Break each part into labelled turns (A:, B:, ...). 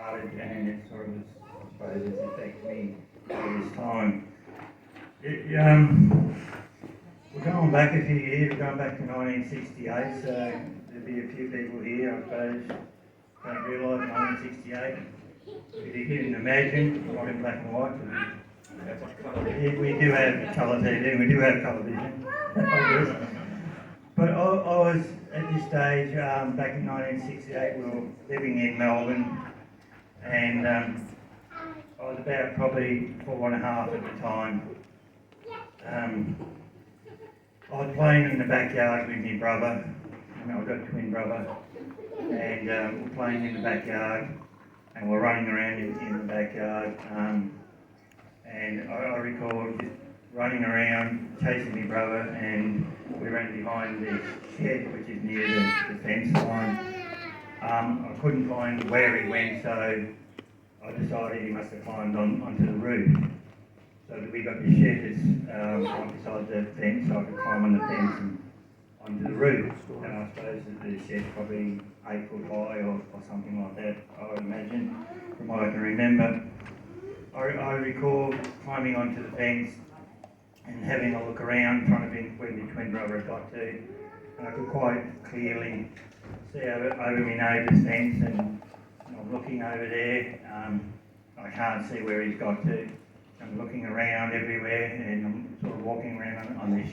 A: started, and it sort of, I suppose, it's affected me all this time. We're going back a few years, we're going back to 1968, so there'll be a few people here, I suppose, don't realise 1968. If you can imagine, not in black and white, we do have colour TV, we do have colour vision, I guess. But I was, at this stage, back in 1968, we were living in Melbourne, and I was about probably 4.5 at the time. I was playing in the backyard with my brother, and I've got a twin brother, and we're playing in the backyard, and we're running around in the backyard, and I recall just running around, chasing my brother, and we ran behind the shed, which is near the fence line. I couldn't find where he went, so I decided he must have climbed onto the roof. So we got the shed that's right beside the fence, so I could climb on the fence and onto the roof. And I suppose that the shed's probably 8 foot high or something like that, I would imagine, from what I can remember. I recall climbing onto the fence and having a look around, trying to think where my twin brother had got to. And I could quite clearly see over my neighbour's fence, and I'm looking over there. I can't see where he's got to. I'm looking around everywhere, and I'm sort of walking around on this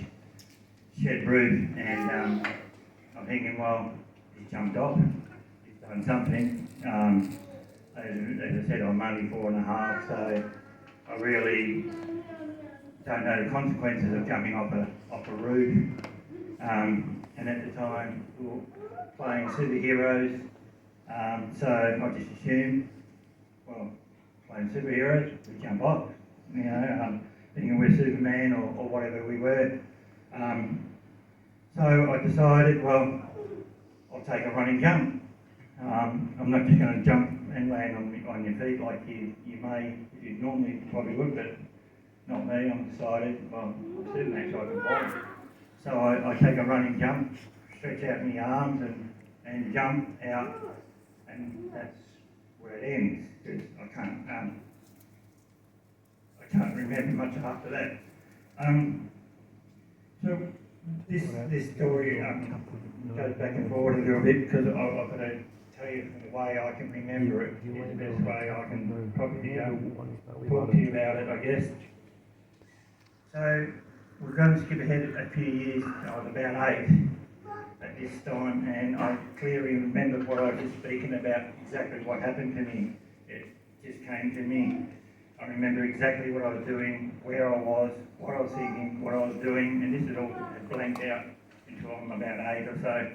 A: shed roof, and I'm thinking, well, he's jumped off, he's done something. As I said, I'm only 4.5, so I really don't know the consequences of jumping off a roof. And at the time, we were playing superheroes, so I just assumed, well, playing superheroes, we jump off. Thinking we're Superman or whatever we were. So I decided, well, I'll take a running jump. I'm not just going to jump and land on your feet like you may, if you normally probably would, but not me. I decided, well, I'm Superman, so I can walk. So I take a running jump, stretch out my arms and jump out, and that's where it ends, because I can't remember much after that. So this story goes back and forward a little bit, because I've got to tell you the way I can remember it is the best way I can probably talk to you about it, I guess. So we're going to skip ahead a few years. I was about 8 at this time, and I clearly remember what I was just speaking about, exactly what happened to me. It just came to me. I remember exactly what I was doing, where I was, what I was thinking, what I was doing, and this is all blanked out until I'm about 8 or so.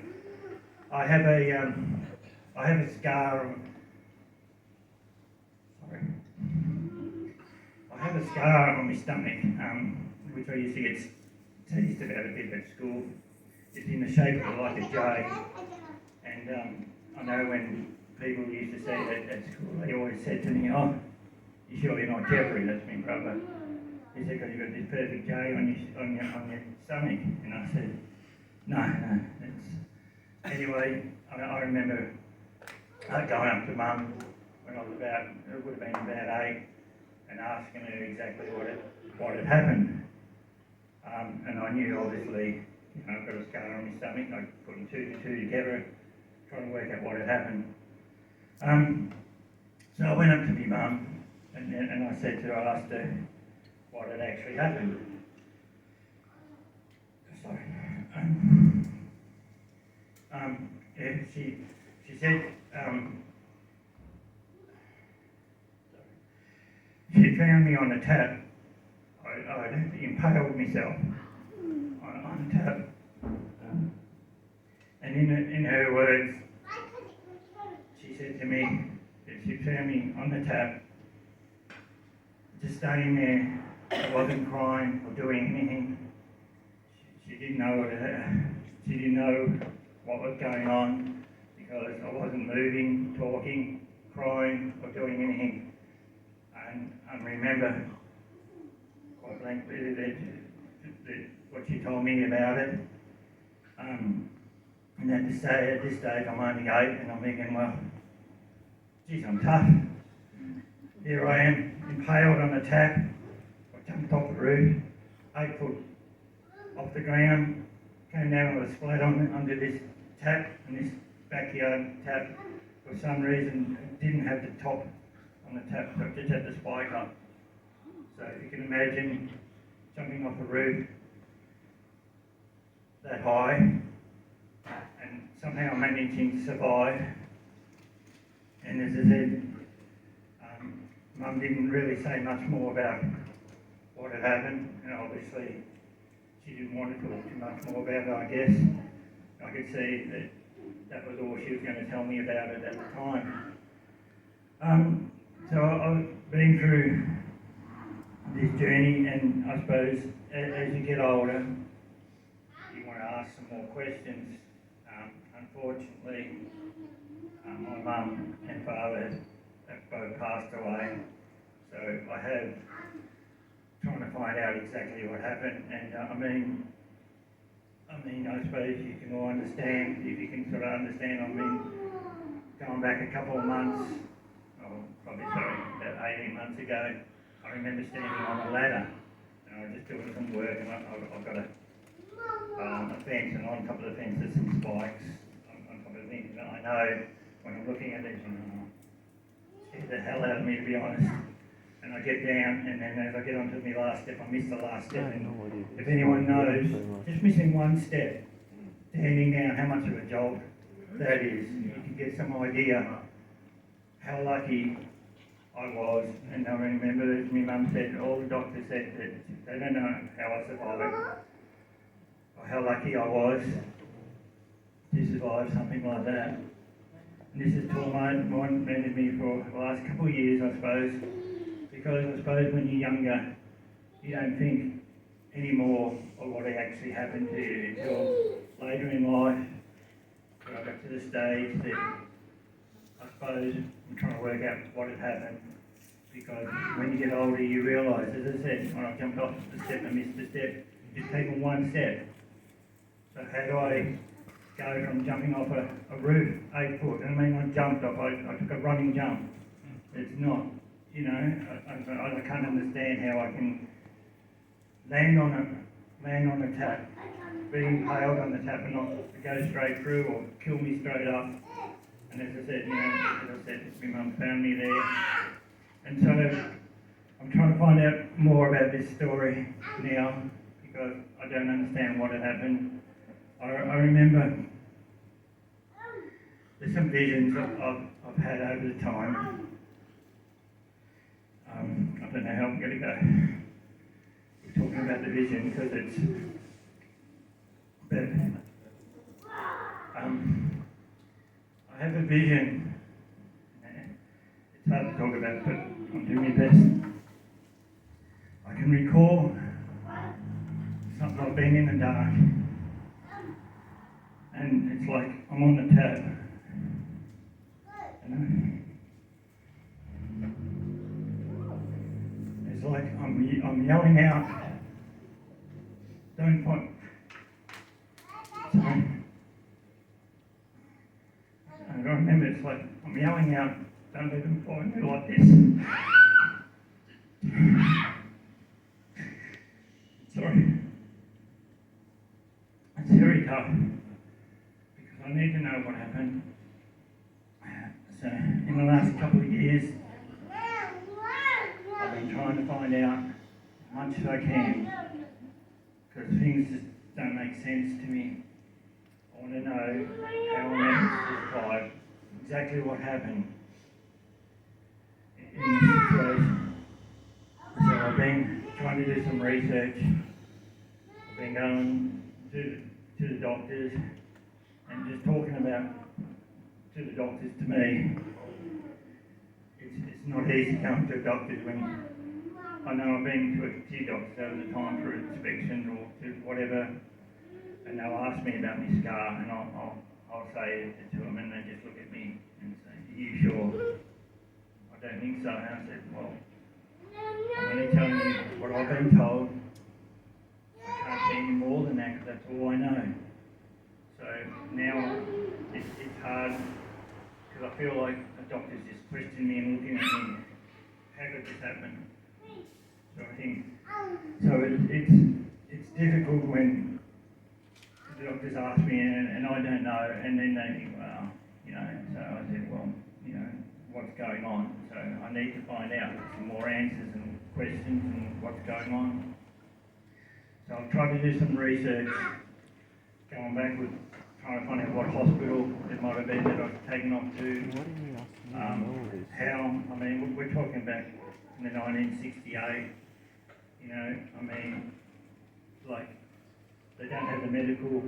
A: I have a scar. Sorry. I have a scar on my stomach, which I used to get teased about a bit at school. It's in the shape of like a J, and I know when people used to say that at school, they always said to me, "Oh, you're surely not Jeffrey, that's my brother." He said, "Because you've got this perfect J on your stomach." And I said, no. Anyway, I remember going up to Mum when I was it would have been about 8, and asking her exactly what had happened. And I knew, obviously, I've got a scar on my stomach. I putting 2 and 2 together, trying to work out what had happened. So I went up to my mum, and I said to her, I asked her what had actually happened. Sorry. She said she found me on the tap. I'd impaled myself on the tap. And in her words, she said to me that she found me on the tap, just staying there. I wasn't crying or doing anything. She didn't know what was going on, because I wasn't moving, talking, crying or doing anything. And I remember quite blankly what she told me about it. And at this stage I'm only 8, and I'm thinking, well, geez, I'm tough. Here I am, impaled on a tap. I jumped off the roof, 8 foot off the ground, came down on a splat under this tap, and this backyard tap, for some reason, it didn't have the top on the tap, so it just had the spike up. So you can imagine jumping off a roof that high, and somehow managing to survive. And as I said, Mum didn't really say much more about what had happened, and obviously she didn't want to talk too much more about it, I guess. I could see that that was all she was going to tell me about it at the time. So I've been through this journey, and I suppose as you get older, you want to ask some more questions. Unfortunately, my mum and father have both passed away, so I have trying to find out exactly what happened. And I suppose you can all understand, if you can sort of understand. Going back a couple of months, about 18 months ago, I remember standing on a ladder, and I was just doing some work, and I've got a fence, and on top of the fence there's some spikes on top of the things. And I know when I'm looking at it, it scared the hell out of me, to be honest. And I get down, and then as I get onto my last step, I miss the last step. And if anyone knows, just missing one step, standing down, how much of a job that is, you can get some idea how lucky I was. And I remember, as my mum said, all the doctors said that they don't know how I survived, or how lucky I was to survive something like that. And this has tormented me for the last couple of years, I suppose, because I suppose when you're younger, you don't think anymore of what actually happened to you until later in life. But I got to the stage that I suppose I'm trying to work out what had happened, because when you get older you realise, as I said, when I jumped off the step and missed the step, just taken one step. So how do I go from jumping off a roof, 8 foot, and I jumped off, I took a running jump. It's not, I can't understand how I can land on a tap, being impaled on the tap and not go straight through or kill me straight up. And as I said, my mum found me there. And so I'm trying to find out more about this story now, because I don't understand what had happened. I remember there's some visions I've had over the time. I don't know how I'm going to go. We're talking about the vision because it's... But I have a vision. It's hard to talk about, but I'm doing my best. I can recall something. I've been in the dark, and it's like I'm on the tap. It's like I'm yelling out, don't point. Sorry. I remember it's like I'm yelling out, don't let them find me like this. Sorry. It's very tough, because I need to know what happened. So in the last couple of years, I've been trying to find out as much as I can, because things just don't make sense to me. I want to know how I managed to survive, exactly what happened in this situation. So I've been trying to do some research. I've been going to the doctors and just talking about to the doctors. To me, it's not easy going to doctors when I know I've been to a few doctors over the time for inspections or to whatever, and they'll ask me about my scar, and I'll say it to them, and they just look at me and say, "Are you sure?" I don't think so. And I said, "Well, I'm only telling you what I've been told. I can't see any more than that, because that's all I know." So now it's hard, because I feel like doctors just questioning me and looking at me, how could this happen? Sort of thing. So it's difficult when the doctors ask me and I don't know, and then they think, well, you know, so I said, well, you know, what's going on? So I need to find out some more answers and questions and what's going on. So I've tried to do some research, going back with trying to find out what hospital it might have been that I've taken off to. How, I mean, we're talking about in the 1968, you know, I mean, like, they don't have the medical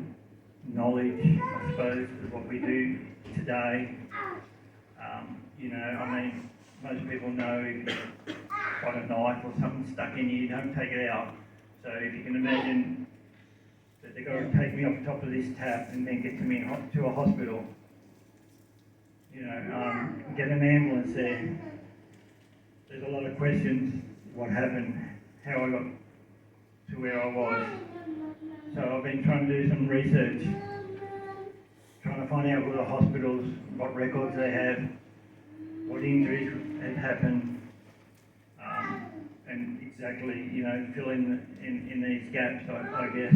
A: knowledge, I suppose, of what we do today. You know, I mean, most people know if you've got a knife or something stuck in you, don't take it out. So if you can imagine that they've got to take me off the top of this tap and then get to me to a hospital, you know, get an ambulance there. There's a lot of questions, what happened, how I got to where I was. So I've been trying to do some research, trying to find out what the hospitals, what records they have, what injuries had happened, and exactly, you know, fill in these gaps, I guess.